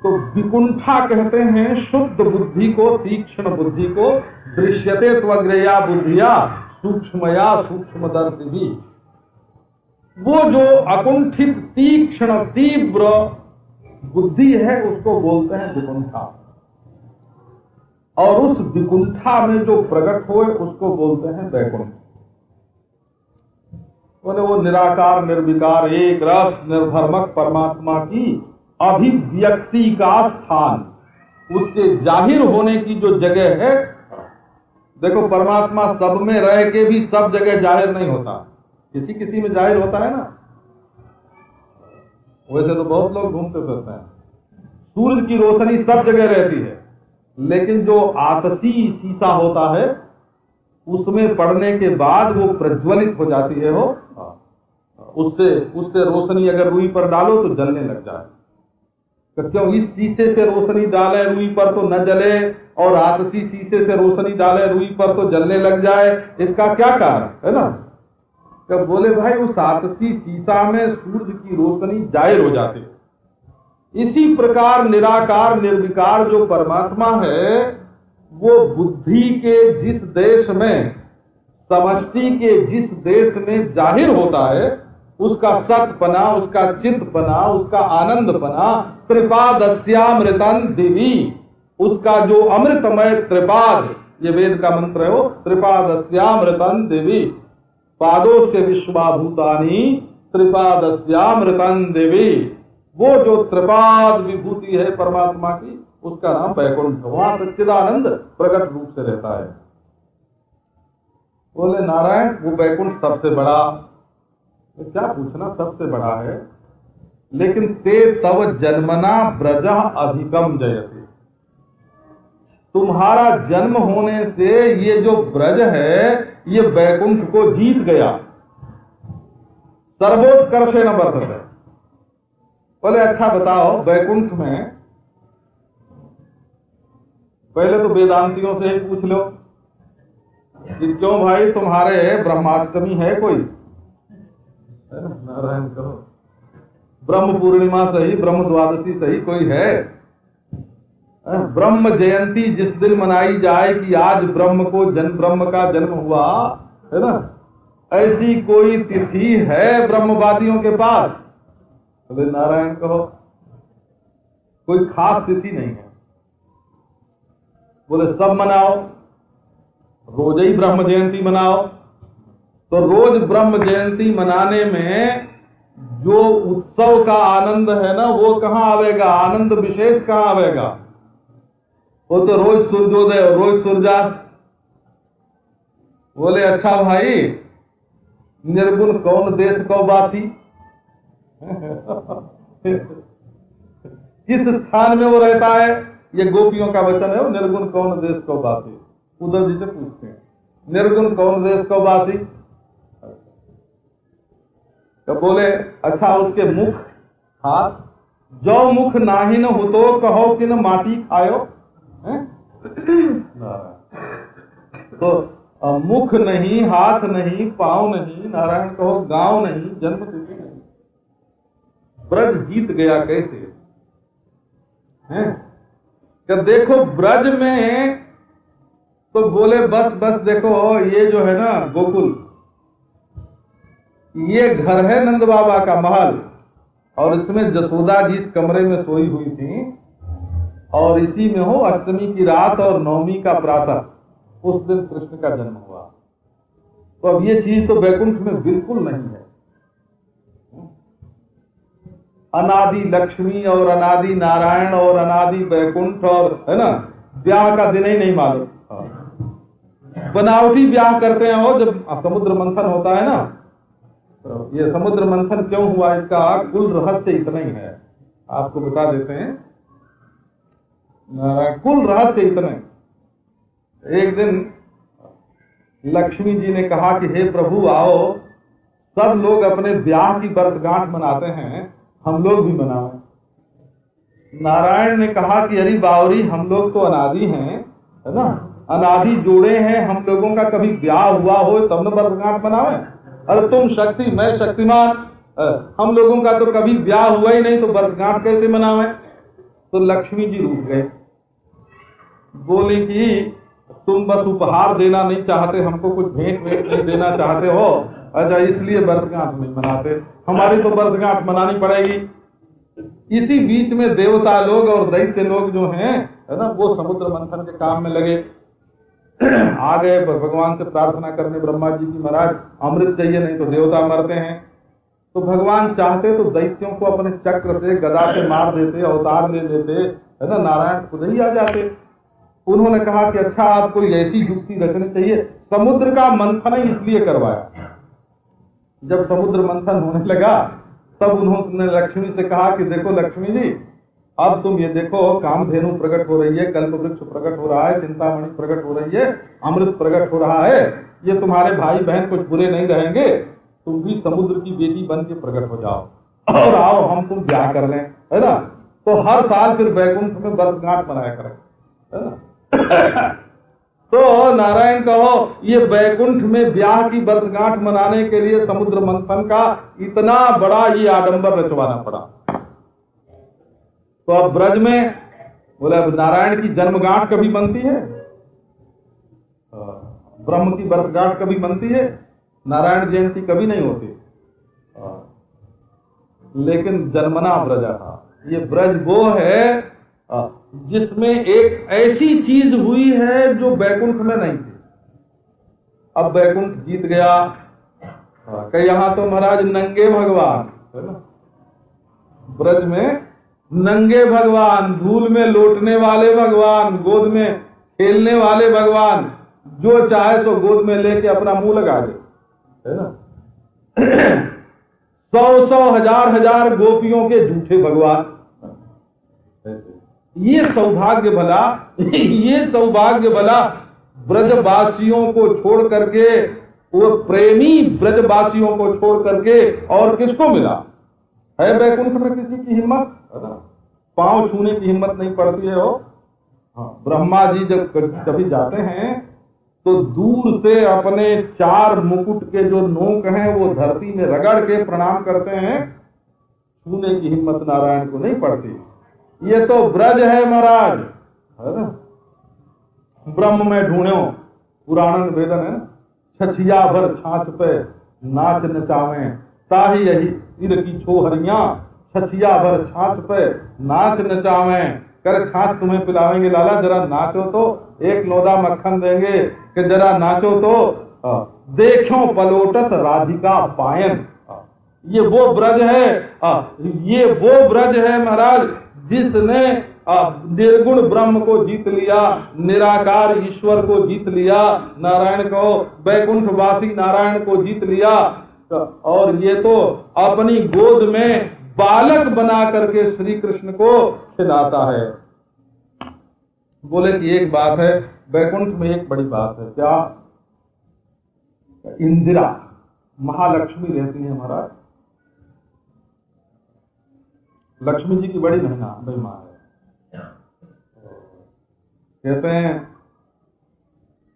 तो विकुंठा कहते हैं शुद्ध बुद्धि को, तीक्ष्ण बुद्धि को। दृश्यते त्वग्रया बुद्धिया सूक्ष्मया सूक्ष्मदर्शी। वो जो अकुंठित तीक्ष्ण तीव्र बुद्धि है उसको बोलते हैं विकुंठा, और उस विकुंठा में जो प्रकट होए उसको बोलते हैं वैकुंठ। बोले वो निराकार निर्विकार एक रस निर्धर्मक परमात्मा की अभिव्यक्ति का स्थान, उसके जाहिर होने की जो जगह है। देखो परमात्मा सब में रह के भी सब जगह जाहिर नहीं होता, किसी किसी में जाहिर होता है ना। वैसे तो बहुत लोग घूमते फिरते हैं, सूरज की रोशनी सब जगह रहती है, लेकिन जो आतशी शीशा होता है उसमें पड़ने के बाद वो प्रज्वलित हो जाती है। हो उससे रोशनी अगर रुई पर डालो तो जलने लग जाए। तो क्यों इस शीशे से रोशनी डाले रुई पर तो न जले, और आतशी शीशे से रोशनी डाले रुई पर तो जलने लग जाए? इसका क्या कारण है ना? कब बोले भाई उस आतशी शीशा में सूरज की रोशनी जाहिर हो जाती है। इसी प्रकार निराकार निर्विकार जो परमात्मा है वो बुद्धि के जिस देश में, समष्टि के जिस देश में जाहिर होता है, उसका सतपना, उसका चित्तपना, उसका आनंदपना, त्रिपादस्यामृतं दिवि, उसका जो अमृतमय त्रिपाद, ये वेद का मंत्र है, वो त्रिपादस्यामृतं दिवि, पादों से विश्वाभूतानि त्रिपादस्यामृतं दिवि, वो जो त्रिपाद विभूति है परमात्मा की, उसका नाम वैकुंठ। वहां सच्चिदानंद प्रकट रूप से रहता है। बोले नारायण वो वैकुंठ सबसे बड़ा, तो क्या पूछना, सबसे बड़ा है, लेकिन ते तव जन्मना ब्रज अधिकम जयते। तुम्हारा जन्म होने से ये जो ब्रज है ये वैकुंठ को जीत गया, सर्वोत्कर्षेण वर्तते। बोले अच्छा बताओ वैकुंठ में, पहले तो वेदांतियों से ही पूछ लो कि क्यों भाई तुम्हारे ब्रह्माष्टमी है कोई? नारायण कहो, ब्रह्म पूर्णिमा सही, ब्रह्म द्वादशी सही, कोई है? ब्रह्म जयंती जिस दिन मनाई जाए कि आज ब्रह्म का जन्म हुआ है ना, ऐसी कोई तिथि है ब्रह्मवादियों के पास? बोले नारायण कहो, कोई खास तिथि नहीं है। बोले सब मनाओ, रोज ही ब्रह्म जयंती मनाओ। तो रोज ब्रह्म जयंती मनाने में जो उत्सव का आनंद है ना वो कहाँ आवेगा? आनंद विशेष कहाँ आवेगा? वो तो रोज सूर्योदय और रोज सूर्यास्त। बोले अच्छा भाई निर्गुण कौन देश को बासी। किस स्थान में वो रहता है, ये गोपियों का वचन है। निर्गुण कौन देश को बासी, उद्धव जी से पूछते हैं निर्गुण कौन देश को बासी। तो बोले अच्छा उसके मुख हाथ, जो मुख नाही न हो तो कहो कि न माटी खायो। तो मुख नहीं, हाथ नहीं, पांव नहीं, नारायण कहो गांव नहीं, जन्म तिथि नहीं। ब्रज जीत गया कैसे हैं? कि देखो ब्रज में तो बोले बस बस देखो ये जो है ना गोकुल, ये घर है नंद बाबा का महल, और इसमें जसोदा जी इस कमरे में सोई हुई थी, और इसी में हो अष्टमी की रात और नवमी का प्रातः, उस दिन कृष्ण का जन्म हुआ। तो अब ये चीज तो वैकुंठ में बिल्कुल नहीं है। अनादि लक्ष्मी और अनादि नारायण और अनादि वैकुंठ, और है ना, ब्याह का दिन ही नहीं मालूम। बनावटी ब्याह करते हैं। वो जब समुद्र मंथन होता है ना, तो ये समुद्र मंथन क्यों हुआ, इसका कुल रहस्य इतना ही है, आपको बता देते हैं। कुल रहस्य इतना ही। एक दिन लक्ष्मी जी ने कहा कि हे प्रभु आओ, सब लोग अपने ब्याह की वर्षगांठ मनाते हैं, हम लोग भी मनाएं। नारायण ने कहा कि अरे बावरी, हम लोग तो अनादि हैं, है ना, अनादि जोड़े हैं, हम लोगों का कभी ब्याह हुआ हो तब न वर्षगांठ मनावें। अरे तुम शक्ति मैं शक्तिमान, हम लोगों का तो कभी ब्याह हुआ ही नहीं, तो वर्षगांठ कैसे मनावें। तो लक्ष्मी जी रुक गए, बोले कि तुम बस उपहार देना नहीं चाहते, हमको कुछ भेंट वेंट नहीं देना चाहते हो, अच्छा इसलिए वर्षगांठ नहीं मनाते, हमारी तो वर्षगांठ मनानी पड़ेगी। इसी बीच में देवता लोग और दैत्य लोग जो हैं, है ना, वो समुद्र मंथन के काम में लगे। आ गए भगवान से प्रार्थना करने ब्रह्मा जी की, महाराज अमृत चाहिए, नहीं तो देवता मरते हैं। तो भगवान चाहते तो दैत्यों को अपने चक्र से गदा से मार देते, अवतार ले लेते, है ना, नारायण खुद ही आ जाते। उन्होंने कहा कि अच्छा आप कोई ऐसी युक्ति रचनी चाहिए। समुद्र का मंथन ही इसलिए करवाया। जब समुद्र मंथन होने लगा तब उन्होंने लक्ष्मी से कहा कि देखो लक्ष्मी जी, अब तुम ये देखो कामधेनु प्रकट हो रही है, कल्प वृक्ष प्रकट हो रहा है, चिंतामणि प्रकट हो रही है, अमृत प्रकट हो रहा है, ये तुम्हारे भाई बहन कुछ बुरे नहीं रहेंगे, तुम भी समुद्र की बेटी बन के प्रकट हो जाओ और आओ हम तुम ब्याह कर लें, है ना। तो हर साल फिर वैकुंठ में वर्षगांठ मनाया करें, है ना। तो नारायण कहो ये वैकुंठ में ब्याह की वर्षगांठ मनाने के लिए समुद्र मंथन का इतना बड़ा ये आडंबर रचवाना पड़ा। तो अब ब्रज में बोले अब नारायण की जन्मगांठ कभी बनती है, ब्रह्म की वर्षगांठ कभी बनती है, नारायण जयंती कभी नहीं होती। लेकिन जन्मना ब्रज था, ये ब्रज वो है जिसमें एक ऐसी चीज हुई है जो वैकुंठ में नहीं थी। अब वैकुंठ जीत गया कि यहां तो महाराज नंगे भगवान, है ना, ब्रज में नंगे भगवान, धूल में लौटने वाले भगवान, गोद में खेलने वाले भगवान, जो चाहे तो गोद में लेके अपना मुंह लगा दे, है ना। 100 हजार गोपियों के झूठे भगवान। ये सौभाग्य भला ये सौभाग्य भला ब्रजवासियों को छोड़ करके, वो प्रेमी ब्रजवासियों को छोड़ करके और किसको मिला है। वैकुंठ में किसी की हिम्मत, पांव छूने की हिम्मत नहीं पड़ती है। ब्रह्मा जी जब कभी जाते हैं तो दूर से अपने 4 मुकुट के जो नोक हैं वो धरती में रगड़ के प्रणाम करते हैं, छूने की हिम्मत नारायण को नहीं पड़ती। ये तो ब्रज है महाराज, है ना। ब्रह्म में ढूंढो, पुराण वेदन है, छछिया भर छाछ पे नाच नचावे, ताही यही तीर की छोहरिया, छछिया भर छाछ पे नाच नचावे। कर छाछ तुम्हें पिलावेंगे लाला, जरा नाचो तो, एक लोदा मक्खन देंगे कि जरा नाचो तो, देखो पलोटत राधिका पायन। ये वो ब्रज है, ये वो ब्रज है महाराज जिसने निर्गुण ब्रह्म को जीत लिया, निराकार ईश्वर को जीत लिया, नारायण को वैकुंठवासी नारायण को जीत लिया। और ये तो अपनी गोद में बालक बना करके श्री कृष्ण को खिलाता है। बोले कि एक बात है, वैकुंठ में एक बड़ी बात है। क्या? इंदिरा महालक्ष्मी रहती है महाराज। लक्ष्मी जी की बड़ी महिमा है। कहते हैं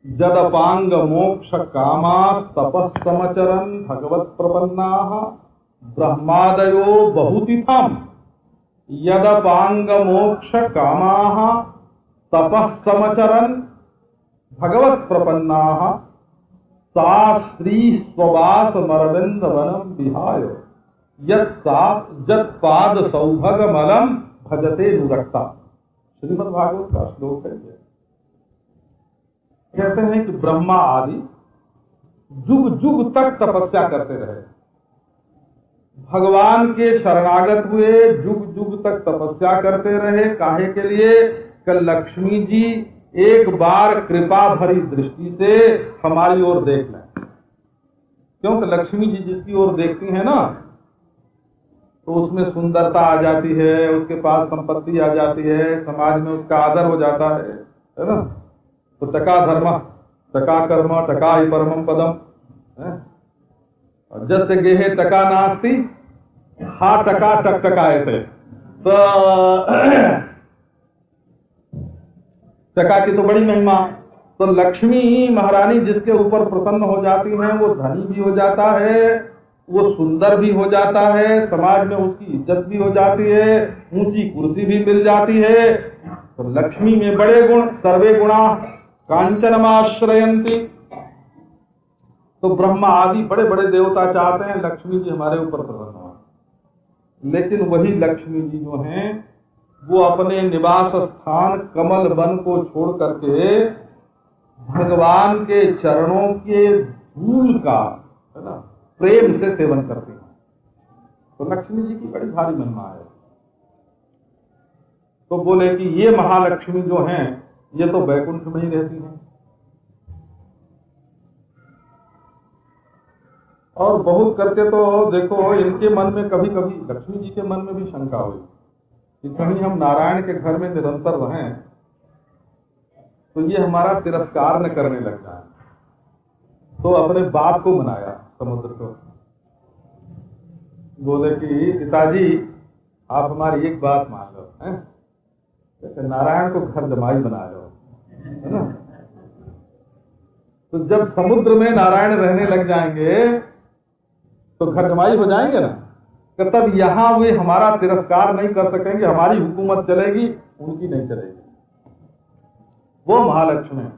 जदपांग मोक्ष कामा तपस्समचरन् भगवत प्रपन्ना ब्रह्मादयो बहुतिथम। यदपांग मोक्ष कामा तपस्समचरन् भगवत प्रपन्ना सा श्री स्ववास मरविंद वनम विहाय यत्पाद सौभग मलम भजते नुरक्ता। श्रीमद् भागवत का श्लोक है। कहते हैं कि ब्रह्मा आदि जुग जुग तक तपस्या करते रहे, भगवान के शरणागत हुए, जुग जुग तक तपस्या करते रहे। काहे के लिए? कि लक्ष्मी जी एक बार कृपा भरी दृष्टि से हमारी ओर देख लें। क्योंकि लक्ष्मी जी जिसकी ओर देखती है ना, तो उसमें सुंदरता आ जाती है, उसके पास संपत्ति आ जाती है, समाज में उसका आदर हो जाता है ना। तो टका धर्म टका कर्म टका ही परमम पदम, जैसे गेहे टका नास्ती हा टका टक टकाए थे। तो टका की तो बड़ी महिमा। तो लक्ष्मी महारानी जिसके ऊपर प्रसन्न हो जाती हैं, वो धनी भी हो जाता है, वो सुंदर भी हो जाता है, समाज में उसकी इज्जत भी हो जाती है, ऊंची कुर्सी भी मिल जाती है। तो लक्ष्मी में बड़े गुण, सर्वे गुणा कांचनमाश्रयन्ति। तो ब्रह्मा आदि बड़े बड़े देवता चाहते हैं लक्ष्मी जी हमारे ऊपर प्रसन्न हो, लेकिन वही लक्ष्मी जी जो हैं वो अपने निवास स्थान कमल वन को छोड़ करके भगवान के चरणों के धूल का, है ना, प्रेम से सेवन करती हैं। तो लक्ष्मी जी की बड़ी भारी महिमा है। तो बोले कि ये महालक्ष्मी जो हैं ये तो वैकुंठ में ही रहती हैं। और बहुत करके तो देखो इनके मन में कभी कभी लक्ष्मी जी के मन में भी शंका हुई कि कहीं हम नारायण के घर में निरंतर रहें तो ये हमारा तिरस्कार न करने लग जाए। तो अपने बाप को मनाया समुद्र को। बोले कि पिताजी आप हमारी एक बात मान लो, हैं? नारायण को घर जमाई बना लो, है ना। तो जब समुद्र में नारायण रहने लग जाएंगे तो घर जमाई हो जाएंगे ना, कि तब यहां वे हमारा तिरस्कार नहीं कर सकेंगे, हमारी हुकूमत चलेगी, उनकी नहीं चलेगी। वो महालक्ष्मी है।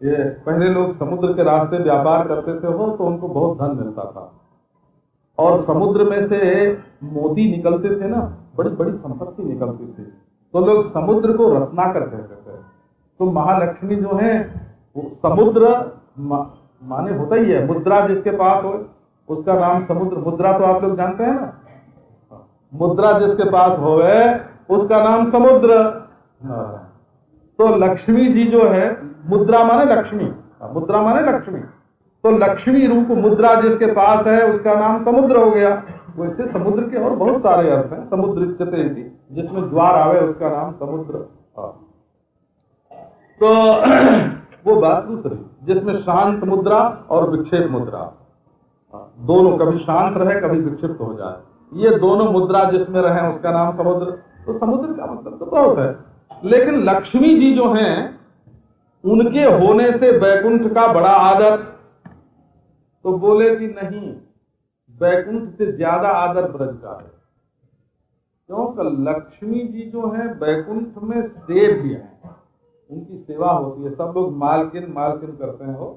ये पहले लोग समुद्र के रास्ते व्यापार करते थे हो तो उनको बहुत धन मिलता था, और समुद्र में से मोती निकलते थे ना, बड़ी बड़ी संपत्ति निकलती थी, तो लोग समुद्र को रत्नाकर कहते थे। तो महालक्ष्मी जो है वो समुद्र माने होता ही है, मुद्रा जिसके पास हो उसका नाम समुद्र। मुद्रा तो आप लोग जानते हैं ना, मुद्रा जिसके पास होवे उसका नाम समुद्र। तो लक्ष्मी जी जो है, मुद्रा माने लक्ष्मी, मुद्रा माने लक्ष्मी, तो लक्ष्मी रूप मुद्रा जिसके पास है उसका नाम समुद्र हो गया। वैसे समुद्र के और बहुत सारे अर्थ हैं। समुद्र जिसमें ज्वार आवे उसका नाम समुद्र। तो वो बात दूसरी, जिसमें शांत मुद्रा और विक्षेप मुद्रा, दोनों कभी शांत रहे कभी विक्षिप्त हो जाए, ये दोनों मुद्रा जिसमें रहे उसका नाम समुद्र। तो समुद्र का मतलब तो बहुत है, लेकिन लक्ष्मी जी जो हैं उनके होने से वैकुंठ का बड़ा आदर। तो बोले कि नहीं, वैकुंठ से ज्यादा आदर ब्रज का है, क्योंकि लक्ष्मी जी जो है वैकुंठ में सेव्य हैं, उनकी सेवा होती है। सब लोग मालकिन मालकिन करते हैं। हो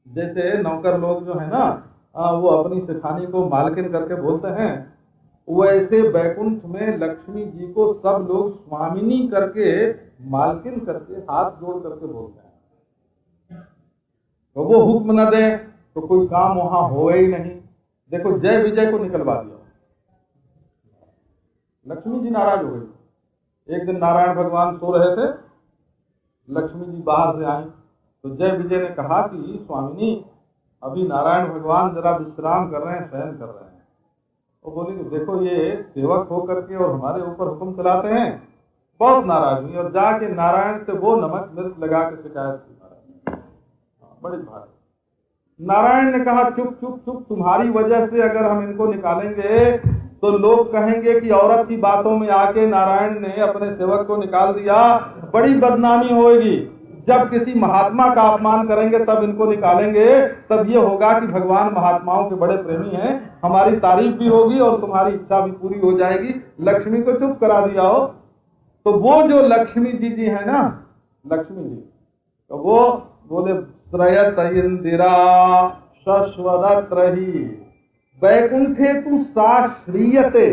जैसे नौकर लोग जो है ना, वो अपनी सेठानी को मालकिन करके बोलते हैं, वैसे वैकुंठ में लक्ष्मी जी को सब लोग स्वामिनी करके, मालकिन करके, हाथ जोड़ करके बोलते हैं। तो वो हुक्म न दे तो कोई काम वहां हो ही नहीं। देखो जय विजय को निकलवा दिया, लक्ष्मी जी नाराज हो गई। एक दिन नारायण भगवान सो रहे थे, लक्ष्मी जी बाहर से आई तो जय विजय ने कहा कि स्वामिनी अभी नारायण भगवान जरा विश्राम कर रहे हैं, शयन कर रहे हैं। वो बोली कि देखो ये सेवक होकर के और हमारे ऊपर हुक्म चलाते हैं। बहुत नाराज हुई और जाके नारायण से वो नमक मिर्च लगा के शिकायत की। बड़ी भारी। नारायण ने कहा चुप चुप चुप, तुम्हारी वजह से अगर हम इनको निकालेंगे तो लोग कहेंगे कि औरत की बातों में आके नारायण ने अपने सेवक को निकाल दिया, बड़ी बदनामी होगी। जब किसी महात्मा का अपमान करेंगे तब इनको निकालेंगे, तब ये होगा कि भगवान महात्माओं के बड़े प्रेमी हैं, हमारी तारीफ भी होगी और तुम्हारी इच्छा भी पूरी हो जाएगी। लक्ष्मी को चुप करा दिया हो। तो वो जो लक्ष्मी जी है ना, लक्ष्मी जी, तो वो बोले श्रयत इंदिरा शश्वदत्रहि वैकुंठे तु सा श्रीयते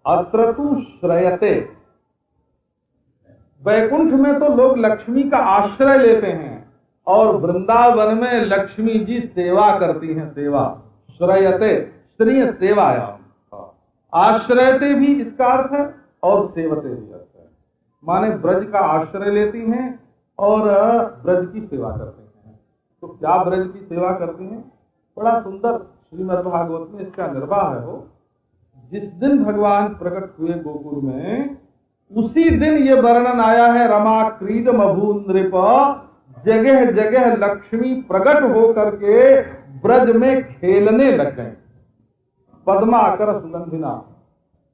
अत्र तु श्रयते। वैकुंठ में तो लोग लक्ष्मी का आश्रय लेते हैं और वृंदावन में लक्ष्मी जी सेवा करती हैं। सेवा श्रयते, श्रीय सेवायाम। आश्रयते भी इसका अर्थ है और सेवते भी अर्थ है, माने ब्रज का आश्रय लेती हैं और ब्रज की सेवा करती हैं। तो क्या ब्रज की सेवा करती हैं? बड़ा सुंदर श्रीमद् भागवत में इसका निर्वाह है। हो जिस दिन भगवान प्रकट हुए गोकुल में, उसी दिन ये वर्णन आया है, रमा क्रीड मभू नृप, जगह जगह लक्ष्मी प्रकट होकर के ब्रज में खेलने लग गए। पद्माकर सुगंधिना,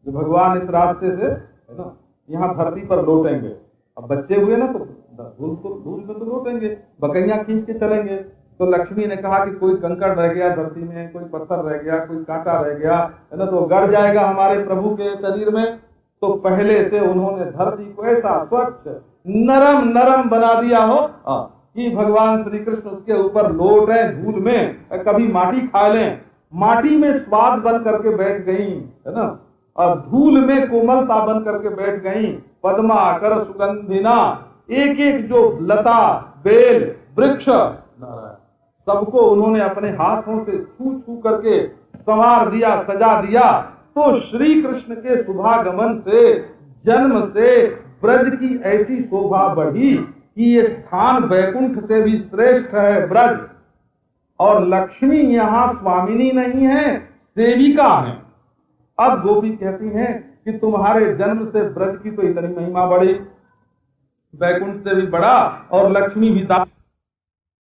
जो भगवान इस रास्ते से है ना यहाँ धरती पर लौटेंगे। अब बच्चे हुए ना तो धूल में तो लौटेंगे, बकैया खींच के चलेंगे। तो लक्ष्मी ने कहा कि कोई कंकड़ रह गया धरती में, कोई पत्थर रह गया, कोई कांटा रह गया है ना, तो गड़ जाएगा हमारे प्रभु के शरीर में। तो पहले से उन्होंने धरती को ऐसा स्वच्छ नरम नरम बना दिया हो कि भगवान श्री कृष्ण उसके ऊपर लौट रहे धूल में, कभी माटी खा लें, माटी में स्वाद बन करके बैठ गई है ना, और धूल में कोमलता बन करके बैठ गई। पद्माकर सुगंधिना, एक एक जो लता बेल वृक्ष सबको उन्होंने अपने हाथों से छू छू करके संवार दिया, सजा दिया। तो श्री कृष्ण के शुभागमन से, जन्म से ब्रज की ऐसी शोभा बढ़ी कि ये स्थान वैकुंठ से भी श्रेष्ठ है ब्रज। और लक्ष्मी यहाँ स्वामिनी नहीं है, सेविका है। अब गोपी कहती हैं कि तुम्हारे जन्म से ब्रज की तो इतनी महिमा बढ़ी, वैकुंठ से भी बड़ा और लक्ष्मी भी